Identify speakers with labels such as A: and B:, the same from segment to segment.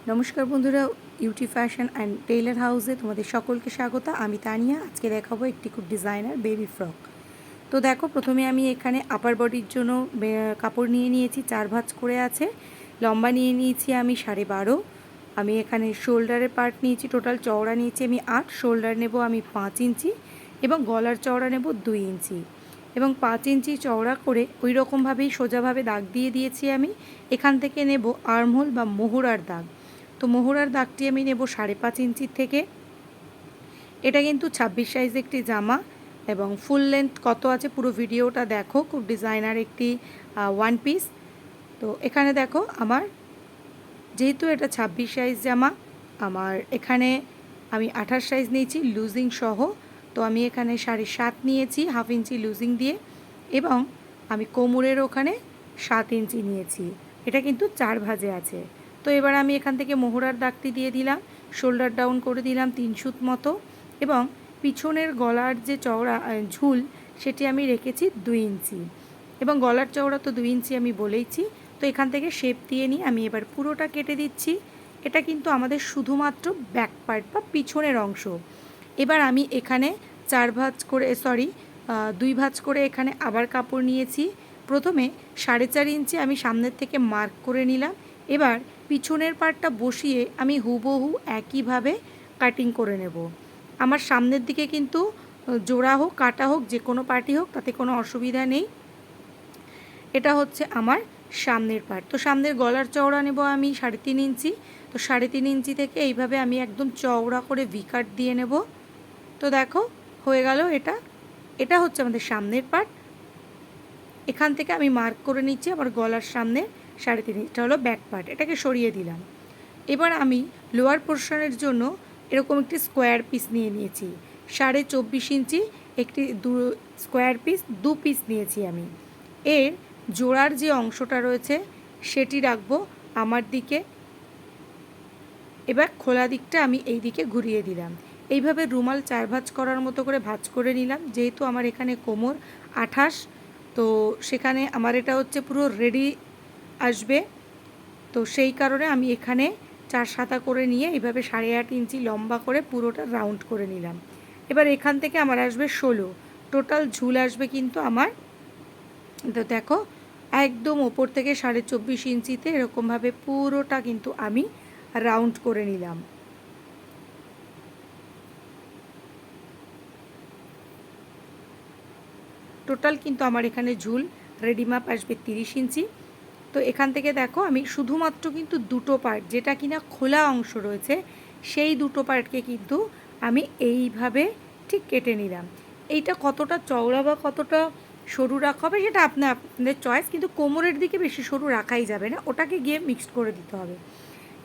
A: নমস্কার বন্ধুরা, UT fashion and Taylor হাউসে তোমাদের সকলকে স্বাগত। আমি তানিয়া। আজকে দেখাবো একটি খুব ডিজাইনার বেবি ফ্রক। তো দেখো, প্রথমে আমি এখানে আপার বডির জন্য কাপড় নিয়ে নিয়েছি, 4 ভাঁজ করে আছে। লম্বা নিয়ে নিয়েছি আমি 12.5। আমি এখানে শোল্ডারের পার্ট নিয়েছি, টোটাল চওড়া নিয়েছি আমি 8, শোল্ডার নেব আমি 5 ইঞ্চি এবং গলার চওড়া নেব 2 ইঞ্চি এবং 5 ইঞ্চি চওড়া করে ওই রকমভাবেই সোজাভাবে দাগ দিয়ে দিয়েছি আমি। এখান থেকে নেব আর্মহোল বা মোহরার দাগ। তো মোহরার দাগটি আমি নেব 5.5 ইঞ্চির থেকে। এটা কিন্তু 26 সাইজ একটি জামা এবং ফুল লেন্থ কত আছে পুরো ভিডিওটা দেখো। খুব ডিজাইনার একটি ওয়ান পিস। তো এখানে দেখো, আমার যেহেতু এটা 26 সাইজ জামা, আমার এখানে আমি 28 সাইজ নিয়েছি লুজিং সহ। তো আমি এখানে 7.5 নিয়েছি হাফ ইঞ্চি লুজিং দিয়ে এবং আমি কোমরের ওখানে 7 ইঞ্চি নিয়েছি। এটা কিন্তু 4 ভাঁজে আছে। তো এবার আমি এখান থেকে মোহরার দাগটি দিয়ে দিলাম, শোল্ডার ডাউন করে দিলাম 3 সুত মতো এবং পিছনের গলার যে চওড়া ঝুল সেটি আমি রেখেছি 2 ইঞ্চি এবং গলার চওড়া তো 2 ইঞ্চি আমি বলেইছি। তো এখান থেকে শেপ দিয়ে নিয়ে আমি এবার পুরোটা কেটে দিচ্ছি। এটা কিন্তু আমাদের শুধুমাত্র ব্যাক পার্ট বা পিছনের অংশ। এবার আমি এখানে 4 ভাঁজ করে 2 ভাঁজ করে এখানে আবার কাপড় নিয়েছি। প্রথমে 4.5 ইঞ্চি আমি সামনের থেকে মার্ক করে নিলাম। এবার পিছনের পার্টটা বসিয়ে আমি হুবহু একইভাবে কাটিং করে নেব। আমার সামনের দিকে কিন্তু জোড়া হোক কাটা হোক যে কোনো পার্টই হোক তাতে কোনো অসুবিধা নেই। এটা হচ্ছে আমার সামনের পার্ট। তো সামনের গলার চওড়া নেব আমি 3.5 ইঞ্চি। তো 3.5 ইঞ্চি থেকে এইভাবে আমি একদম চওড়া করে ভি কাট দিয়ে নেব। তো দেখো হয়ে গেল। এটা হচ্ছে আমাদের সামনের পার্ট। এখান থেকে আমি মার্ক করে নিচ্ছি আমার গলার সামনে 3.5 ইঞ্চি। এটা হলো ব্যাক পার্ট, এটাকে সরিয়ে দিলাম। এবার আমি লোয়ার পোর্শনের জন্য এরকম একটি স্কোয়ার পিস নিয়ে নিয়েছি 24.5 ইঞ্চি। একটি স্কোয়ার পিস 2 পিস নিয়েছি আমি। এর জোড়ার যে অংশটা রয়েছে সেটি রাখবো আমার দিকে। এবার খোলা দিকটা আমি এই দিকে ঘুরিয়ে দিলাম। এইভাবে রুমাল 4 ভাঁজ করার মতো করে ভাঁজ করে নিলাম। যেহেতু আমার এখানে কোমর 28, তো সেখানে আমার এটা হচ্ছে পুরো রেডি আসবে। তো সেই কারণে আমি এখানে 4 সাতা করে নিয়ে এইভাবে 8.5 ইঞ্চি লম্বা করে পুরোটা রাউন্ড করে নিলাম। এবার এখান থেকে আমার আসবে 16, টোটাল ঝুল আসবে কিন্তু আমার। তো দেখো, একদম ওপর থেকে 24.5 ইঞ্চিতে এরকমভাবে পুরোটা কিন্তু আমি রাউন্ড করে নিলাম। টোটাল কিন্তু আমার এখানে ঝুল রেডি মাপ আসবে 30 ইঞ্চি। তো এখান থেকে দেখো, আমি শুধুমাত্র কিন্তু দুটো পার্ট যেটা কিনা খোলা অংশ রয়েছে সেই দুটো পার্টকে কিন্তু আমি এইভাবে ঠিক কেটে নিলাম। এইটা কতটা চওড়া বা কতটা সরু রাখা হবে সেটা আপনাদের চয়েস, কিন্তু কোমরের দিকে বেশি সরু রাখাই যাবে না, ওটাকে গিয়ে মিক্সড করে দিতে হবে।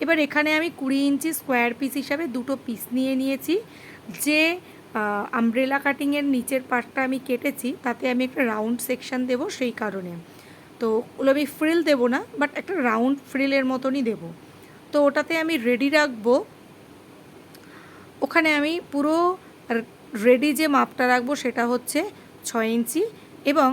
A: এবার এখানে আমি 20 ইঞ্চি স্কোয়ার পিস হিসাবে দুটো পিস নিয়ে নিয়েছি। যে আমব্রেলা কাটিংয়ের নিচের পার্টটা আমি কেটেছি তাতে আমি একটা রাউন্ড সেকশান দেবো, সেই কারণে। তো ওগুলো আমি ফ্রিল দেবো না, বাট একটা রাউন্ড ফ্রিলের মতনই দেবো। তো ওটাতে আমি রেডি রাখবো। ওখানে আমি পুরো রেডি যে মাপটা রাখবো সেটা হচ্ছে 6 ইঞ্চি এবং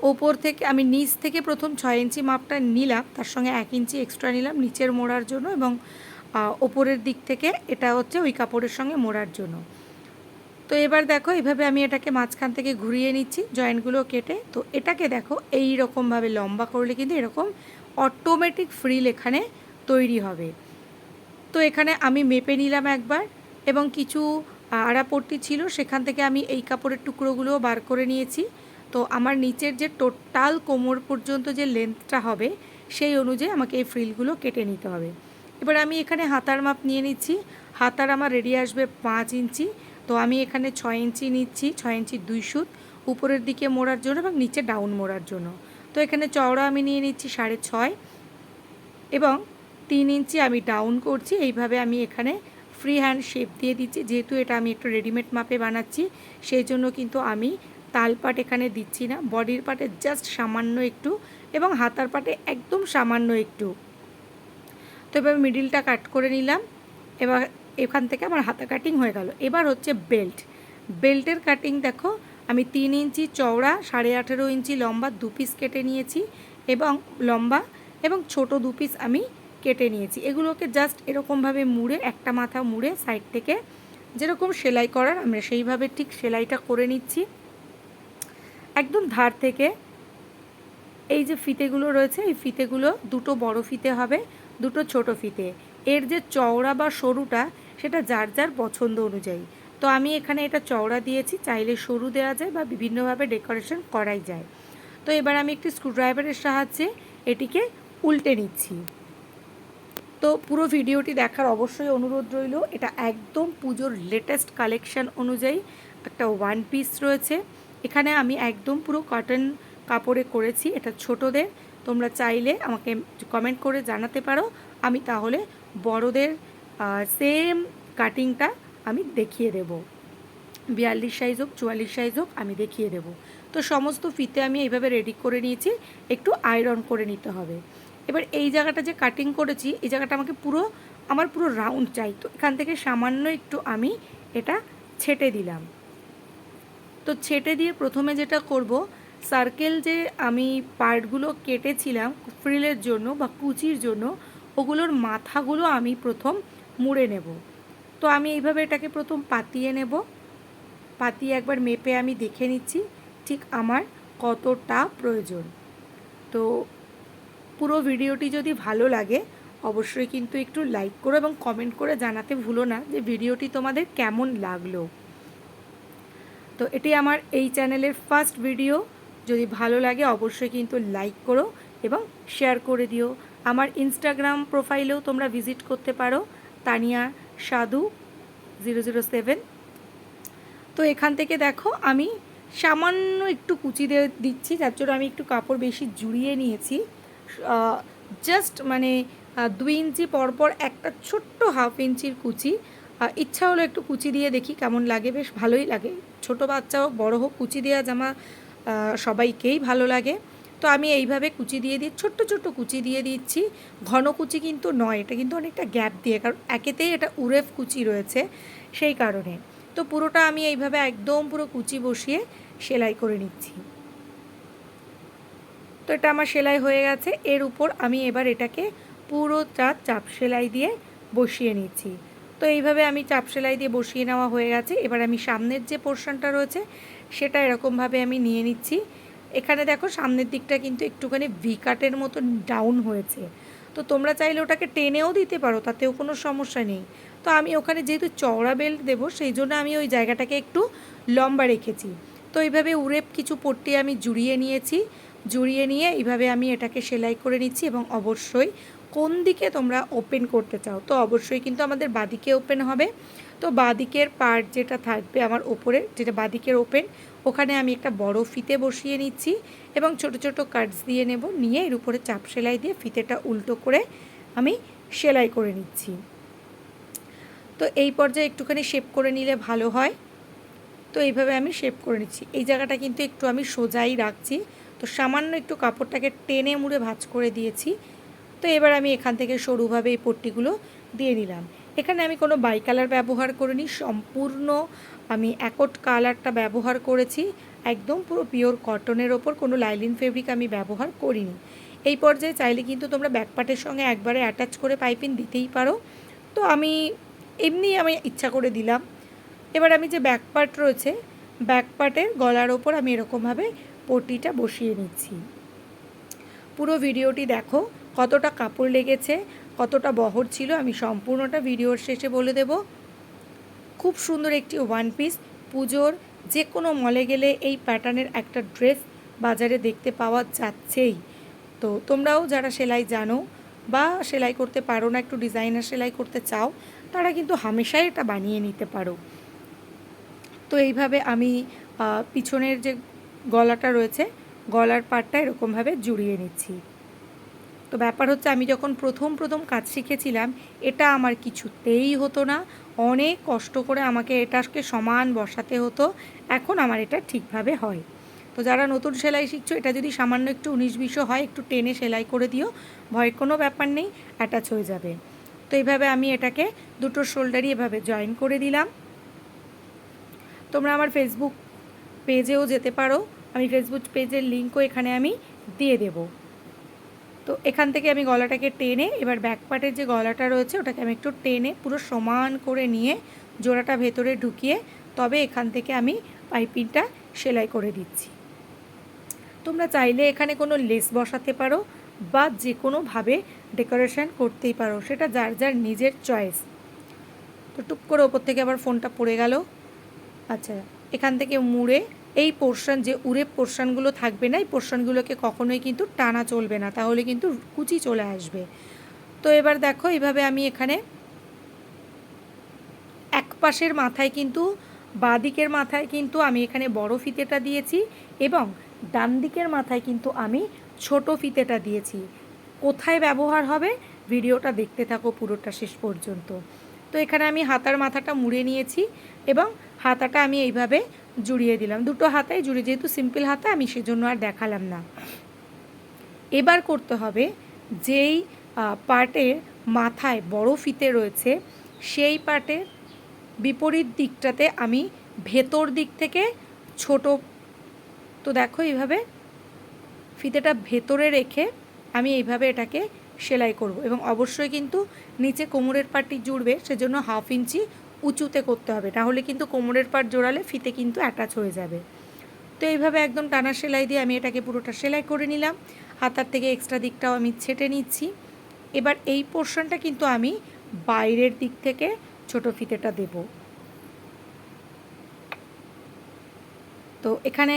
A: ওপর থেকে আমি নিচ থেকে প্রথম 6 ইঞ্চি মাপটা নিলাম, তার সঙ্গে 1 ইঞ্চি এক্সট্রা নিলাম নিচের মোড়ার জন্য এবং ওপরের দিক থেকে এটা হচ্ছে ওই কাপড়ের সঙ্গে মোড়ার জন্য। তো এবার দেখো, এভাবে আমি এটাকে মাঝখান থেকে ঘুরিয়ে নিচ্ছি জয়েন্টগুলো কেটে। তো এটাকে দেখো এই রকমভাবে লম্বা করলে কিন্তু এরকম অটোমেটিক ফ্রিল এখানে তৈরি হবে। তো এখানে আমি মেপে নিলাম একবার এবং কিছু আড়াপট্টি ছিল সেখান থেকে আমি এই কাপড়ের টুকরোগুলোও বার করে নিয়েছি। তো আমার নিচের যে টোটাল কোমর পর্যন্ত যে লেন্থটা হবে সেই অনুযায়ী আমাকে এই ফ্রিলগুলো কেটে নিতে হবে। এবার আমি এখানে হাতার মাপ নিয়ে নিচ্ছি। হাতার আমার রেডি আসবে 5 ইঞ্চি। তো আমি এখানে 6 ইঞ্চি নিচ্ছি, 6 ইঞ্চি 2 সুত উপরের দিকে মোড়ার জন্য এবং নিচে ডাউন মোড়ার জন্য। তো এখানে চওড়া আমি নিয়ে নিচ্ছি 6.5 এবং 3 ইঞ্চি আমি ডাউন করছি। এইভাবে আমি এখানে ফ্রি হ্যান্ড শেপ দিয়ে দিচ্ছি। যেহেতু এটা আমি একটু রেডিমেড মাপে বানাচ্ছি সেই জন্য কিন্তু আমি তাল পাট এখানে দিচ্ছি না, বডির পাটে জাস্ট সামান্য একটু এবং হাতার পাটে একদম সামান্য একটু। তো এবার মিডিলটা কাট করে নিলাম। এবার এখান থেকে আমার হাতা কাটিং হয়ে গেল। এবার হচ্ছে বেল্টের কাটিং দেখো, আমি 3 ইঞ্চি চওড়া 18.5 ইঞ্চি লম্বা 2 পিস কেটে নিয়েছি এবং লম্বা এবং ছোট 2 পিস আমি কেটে নিয়েছি। এগুলোকে জাস্ট এরকমভাবে মুড়ে, একটা মাথা মুড়ে সাইড থেকে যেরকম সেলাই করার আমরা সেইভাবে ঠিক সেলাইটা করে নিচ্ছি। একদম ধার থেকে এই যে ফিতেগুলো রয়েছে, এই ফিতেগুলো দুটো বড় ফিতে হবে, দুটো ছোট ফিতে। এর যে চওড়া বা সরুটা সেটা যার যার পছন্দ অনুযায়ী। তো আমি এখানে এটা চওড়া দিয়েছি, চাইলে সরু দেওয়া যায় বা বিভিন্নভাবে ডেকোরেশন করাই যায়। তো এবার আমি একটি স্ক্রুড্রাইভারের সাহায্যে এটিকে উল্টে নিচ্ছি। তো পুরো ভিডিওটি দেখার অবশ্যই অনুরোধ রইল। এটা একদম পুজোর লেটেস্ট কালেকশন অনুযায়ী একটা ওয়ান পিস রয়েছে। এখানে আমি একদম পুরো কটন কাপড়ে করেছি, এটা ছোটদের। তোমরা চাইলে আমাকে কমেন্ট করে জানাতে পারো, আমি তাহলে বড়দের সেম কাটিংটা আমি দেখিয়ে দেব। 42 সাইজ হোক 44 সাইজ হোক আমি দেখিয়ে দেব। তো সমস্ত ফিতে আমি এইভাবে রেডি করে নিয়েছি, একটু আয়রন করে নিতে হবে। এবার এই জায়গাটা যে কাটিং করেছি, এই জায়গাটা আমাকে আমার পুরো রাউন্ড চাই। তো এখান থেকে সামান্য একটু আমি এটা ছেটে দিলাম। তো ছেটে দিয়ে প্রথমে যেটা করব, সার্কেল যে আমি পার্টগুলো কেটেছিলাম ফ্রিলের জন্য বা কুচির জন্য, ওগুলোর মাথাগুলো আমি প্রথম মুড়ে নেব। তো আমি এইভাবে এটাকে প্রথম পাতিয়ে নেব। পাতিয়ে একবার মেপে আমি দেখে নিচ্ছি ঠিক আমার কতটা প্রয়োজন। তো পুরো ভিডিওটি যদি ভালো লাগে অবশ্যই কিন্তু একটু লাইক করো এবং কমেন্ট করে জানাতে ভুলো না যে ভিডিওটি তোমাদের কেমন লাগলো। তো এটি আমার এই চ্যানেলের ফার্স্ট ভিডিও। যদি ভালো লাগে অবশ্যই কিন্তু লাইক করো এবং শেয়ার করে দিও। আমার ইনস্টাগ্রাম প্রোফাইলেও তোমরা ভিজিট করতে পারো, তানিয়া সাধু 007। তো এখান থেকে দেখো আমি সামান্য একটু কুচি দিয়ে দিচ্ছি, যার জন্য আমি একটু কাপড় বেশি জুড়িয়ে নিয়েছি। জাস্ট মানে 2 ইঞ্চি পরপর একটা ছোট্ট হাফ ইঞ্চির কুচি। ইচ্ছা হলো একটু কুচি দিয়ে দেখি কেমন লাগে, বেশ ভালোই লাগে। ছোট বাচ্চা হোক বড় হোক কুচি দেওয়া জামা সবাইকেই ভালো লাগে। তো আমি এইভাবে কুচি দিয়ে ছোট্ট ছোট্ট কুচি দিয়ে দিচ্ছি। ঘন কুচি কিন্তু নয়, এটা কিন্তু অনেকটা গ্যাপ দিয়ে, কারণ একেতেই এটা উরেফ কুচি রয়েছে সেই কারণে। তো পুরোটা আমি এইভাবে একদম পুরো কুচি বসিয়ে সেলাই করে নিচ্ছি। তো এটা আমার সেলাই হয়ে গেছে। এর উপর আমি এবার এটাকে পুরোটা চাপ সেলাই দিয়ে বসিয়ে নিচ্ছি। তো এইভাবে আমি চাপ সেলাই দিয়ে বসিয়ে নেওয়া হয়ে গেছে। এবার আমি সামনের যে পোর্শনটা রয়েছে সেটা এরকমভাবে আমি নিয়ে নিচ্ছি। এখানে দেখো সামনের দিকটা কিন্তু একটুখানি ভি কাটের মতো ডাউন হয়েছে। তো তোমরা চাইলে ওটাকে টেনেও দিতে পারো, তাতেও কোনো সমস্যা নেই। তো আমি ওখানে যেহেতু চওড়া বেল্ট দেবো সেই জন্য আমি ওই জায়গাটাকে একটু লম্বা রেখেছি। তো এইভাবে উড়ে কিছু পট্টি আমি জুড়িয়ে নিয়েছি। জুড়িয়ে নিয়ে এইভাবে আমি এটাকে সেলাই করে নিচ্ছি। এবং অবশ্যই কোন দিকে তোমরা ওপেন করতে চাও, তো অবশ্যই কিন্তু আমাদের বাঁদিকে ওপেন হবে। তো বাঁদিকের পার্ট যেটা থাকবে আমার ওপরে, যেটা বাঁদিকের ওপেন, ওখানে আমি একটা বড় ফিতে বসিয়ে নিচ্ছি এবং ছোট ছোট কাটস দিয়ে নেব। নিয়ে এর উপরে চাপ সেলাই দিয়ে ফিতেটা উল্টো করে আমি সেলাই করে নিচ্ছি। তো এই পর্যায়ে একটুখানি শেপ করে নিলে ভালো হয়। তো এইভাবে আমি শেপ করে নিচ্ছি। এই জায়গাটা কিন্তু একটু আমি সোজাই রাখছি। তো সামান্য একটু কাপড়টাকে টেনে মুড়ে ভাঁজ করে দিয়েছি। তো এবার আমি এখান থেকে সরুভাবে এই পট্টিগুলো দিয়ে নিলাম। এখানে আমি কোনো বাই কালার ব্যবহার করিনি, সম্পূর্ণ আমি অ্যাকোট কালারটা ব্যবহার করেছি। একদম পুরো পিওর কটনের ওপর কোনো লাইলিন ফেব্রিক আমি ব্যবহার করিনি। এই পর্যায়ে চাইলে কিন্তু তোমরা ব্যাকপার্টের সঙ্গে একবারে অ্যাটাচ করে পাইপিং দিতেই পারো। তো আমি আমি ইচ্ছা করে দিলাম। এবার আমি যে ব্যাকপার্ট রয়েছে, ব্যাকপার্টের গলার ওপর আমি এরকমভাবে পট্টিটা বসিয়ে নিচ্ছি। পুরো ভিডিওটি দেখো কতটা কাপড় লেগেছে, কতটা বহর ছিল, আমি সম্পূর্ণটা ভিডিওর শেষে বলে দেব। খুব সুন্দর একটি ওয়ান পিস। পুজোর যে কোনো মলে গেলে এই প্যাটার্নের একটা ড্রেস বাজারে দেখতে পাওয়া যাচ্ছেই। তো তোমরাও যারা সেলাই জানো বা সেলাই করতে পারো না, একটু ডিজাইনার সেলাই করতে চাও, তারা কিন্তু হামেশাই এটা বানিয়ে নিতে পারো। তো এইভাবে আমি পিছনের যে গলাটা রয়েছে, গলার পাটটা এরকমভাবে জুড়িয়ে নিচ্ছি। তো ব্যাপার হচ্ছে আমি যখন প্রথম কাজ শিখেছিলাম এটা আমার কিছুতেই হতো না, অনেক কষ্ট করে আমাকে এটাকে সমান বসাতে হতো। এখন আমার এটা ঠিকভাবে হয়। তো যারা নতুন সেলাই শিখছো, এটা যদি সামান্য একটু 19-20 হয়, একটু টেনে সেলাই করে দিও, ভয়ের কোনো ব্যাপার নেই, অ্যাটাচ হয়ে যাবে। তো এইভাবে আমি এটাকে দুটো শোল্ডারই এভাবে জয়েন করে দিলাম। তোমরা আমার ফেসবুক পেজেও যেতে পারো, আমি ফেসবুক পেজের লিঙ্কও এখানে আমি দিয়ে দেব। তো এখান থেকে আমি গলাটাকে টেনে এবার ব্যাক পার্টের যে গলাটা রয়েছে ওটাকে আমি একটু টেনে পুরো সমান করে নিয়ে জোড়াটা ভেতরে ঢুকিয়ে তবে এখান থেকে আমি পাইপিংটা সেলাই করে দিচ্ছি। তোমরা চাইলে এখানে কোনো লেস বসাতে পারো বা যে কোনোভাবে ডেকোরেশন করতেই পারো, সেটা যার যার নিজের চয়েস। তো টুপ করে ওপর থেকে আবার ফোনটা পড়ে গেল। আচ্ছা, এখান থেকে মুড়ে এই পোর্শন যে উড়ে পোর্শনগুলো থাকবে না, এই পোর্শনগুলোকে কখনোই কিন্তু টানা চলবে না, তাহলে কিন্তু কুচি চলে আসবে। তো এবার দেখো এইভাবে আমি এখানে এক পাশের মাথায় কিন্তু বাঁ দিকের মাথায় কিন্তু আমি এখানে বড় ফিতেটা দিয়েছি এবং ডান দিকের মাথায় কিন্তু আমি ছোট ফিতেটা দিয়েছি। কোথায় ব্যবহার হবে ভিডিওটা দেখতে থাকো পুরোটা শেষ পর্যন্ত। তো এখানে আমি হাতার মাথাটা মুড়ে নিয়েছি এবং হাতাটা আমি এইভাবে জুড়িয়ে দিলাম, দুটো হাতায় জুড়ে, যেহেতু সিম্পল হাতা আমি সেজন্য আর দেখালাম না। এবার করতে হবে যেই পার্টের মাথায় বড় ফিতে রয়েছে সেই পার্টের বিপরীত দিকটাতে আমি ভেতর দিক থেকে ছোট, তো দেখো এইভাবে ফিতেটা ভেতরে রেখে আমি এইভাবে এটাকে সেলাই করব এবং অবশ্যই কিন্তু নিচে কোমরের পার্টটি জুড়বে, সেজন্য 1/2 ইঞ্চি উঁচুতে করতে হবে, তাহলে কিন্তু কোমরের পার্ট জোড়ালে ফিতে কিন্তু অ্যাটাচ হয়ে যাবে। তো এইভাবে একদম টানা সেলাই দিয়ে আমি এটাকে পুরোটা সেলাই করে নিলাম। হাতার থেকে এক্সট্রা দিকটাও আমি ছেটে নিচ্ছি। এবার এই পোর্শনটা কিন্তু আমি বাইরের দিক থেকে ছোট ফিতেটা দেব। তো এখানে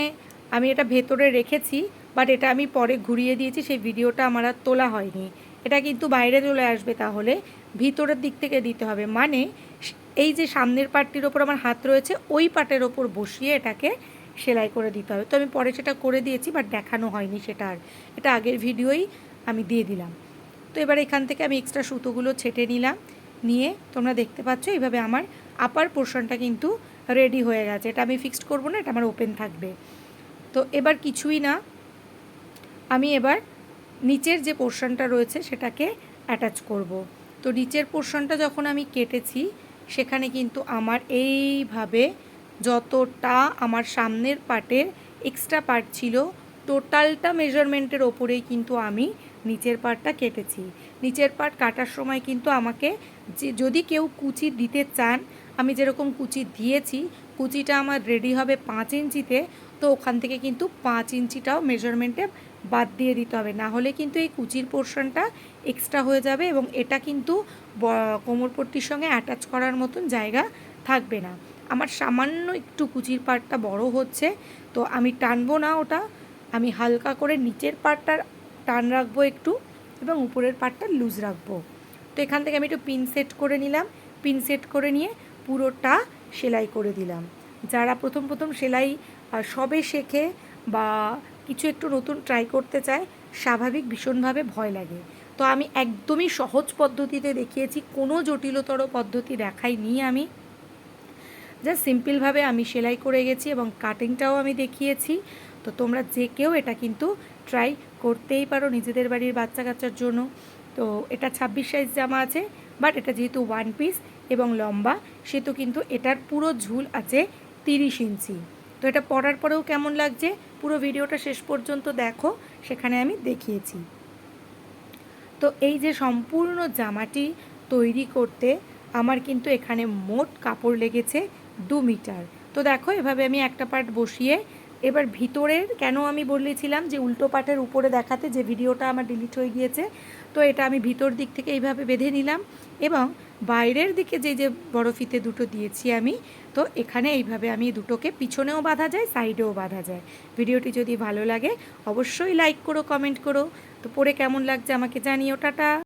A: আমি এটা ভেতরে রেখেছি, বাট এটা আমি পরে ঘুরিয়ে দিয়েছি, সেই ভিডিওটা আমার আর তোলা হয়নি। এটা কিন্তু বাইরে চলে আসবে, তাহলে ভিতরের দিক থেকে দিতে হবে, মানে এই যে সামনের পার্টটির ওপর আমার হাত রয়েছে ওই পার্টের ওপর বসিয়ে এটাকে সেলাই করে দিতে হবে। তো আমি পরে সেটা করে দিয়েছি, বাট দেখানো হয়নি সেটা আর, এটা আগের ভিডিওই আমি দিয়ে দিলাম। তো এবার এখান থেকে আমি এক্সট্রা সুতোগুলো ছেটে নিলাম, নিয়ে তোমরা দেখতে পাচ্ছ এইভাবে আমার আপার পোর্শনটা কিন্তু রেডি হয়ে গেছে। এটা আমি ফিক্সড করব না, এটা আমার ওপেন থাকবে। তো এবার কিছুই না, আমি এবার নিচের যে পোর্শনটা রয়েছে সেটাকে অ্যাটাচ করব। তো নিচের পোর্শনটা যখন আমি কেটেছি সেখানে কিন্তু আমার এইভাবে যতটা আমার সামনের পার্টের এক্সট্রা পার্ট ছিল টোটালটা মেজারমেন্টের ওপরেই কিন্তু আমি নিচের পার্টটা কেটেছি। নিচের পার্ট কাটার সময় কিন্তু আমাকে যে যদি কেউ কুচি দিতে চান, আমি যেরকম কুচি দিয়েছি কুচিটা আমার রেডি হবে 5 ইঞ্চিতে, তো ওখান থেকে কিন্তু 5 ইঞ্চিটাও মেজারমেন্টে বাদ দিয়ে দিতে হবে, না হলে কিন্তু এই কুচির পোর্শনটা এক্সট্রা হয়ে যাবে এবং এটা কিন্তু কোমরপট্টির সঙ্গে অ্যাটাচ করার মতন জায়গা থাকবে না। আমার সামান্য একটু কুচির পার্টটা বড় হচ্ছে, তো আমি টানবো না ওটা, আমি হালকা করে নিচের পার্টটা টান রাখবো একটু এবং উপরের পার্টটা লুজ রাখবো। তো এখান থেকে আমি একটু পিন সেট করে নিলাম, পিন সেট করে নিয়ে পুরোটা সেলাই করে দিলাম। যারা প্রথম প্রথম সেলাই সবে শেখে বা কিছু একটু নতুন ট্রাই করতে চায়, স্বাভাবিক ভীষণভাবে ভয় লাগে। তো আমি একদমই সহজ পদ্ধতিতে দেখিয়েছি, কোনো জটিলতর পদ্ধতি দেখাইনি আমি, জাস্ট সিম্পলভাবে আমি সেলাই করে গেছি এবং কাটিংটাও আমি দেখিয়েছি। তো তোমরা যে কেউ এটা কিন্তু ট্রাই করতেই পারো নিজেদের বাড়ির বাচ্চা কাচ্চার জন্য। তো এটা 26 সাইজ জামা আছে, বাট এটা যেহেতু 1 পিস এবং লম্বা, সেহেতু কিন্তু এটার পুরো ঝুল আছে 30 ইঞ্চি। তো এটা পরার পরেও কেমন লাগছে পুরো ভিডিওটা শেষ পর্যন্ত দেখো, সেখানে আমি দেখিয়েছি। তো এই যে সম্পূর্ণ জামাটি তৈরি করতে আমার কিন্তু এখানে মোট কাপড় লেগেছে 2 মিটার। তো দেখো এভাবে আমি একটা পার্ট বসিয়ে এবার ভিতরের, কেন আমি বলেছিলাম যে উল্টো পার্টের উপরে দেখাতে, যে ভিডিওটা আমার ডিলিট হয়ে গিয়েছে, তো এটা আমি ভিতর দিক থেকে এইভাবে বেঁধে নিলাম এবং বাইরের দিকে যে যে বড় ফিতে দুটো দিয়েছি আমি, তো এখানে এইভাবে আমি দুটোকে পিছনেও বাঁধা যায়, সাইডেও বাঁধা যায়। ভিডিওটি যদি ভালো লাগে অবশ্যই লাইক করো, কমেন্ট করো। তো পরে কেমন লাগছে আমাকে জানিও। টাটা।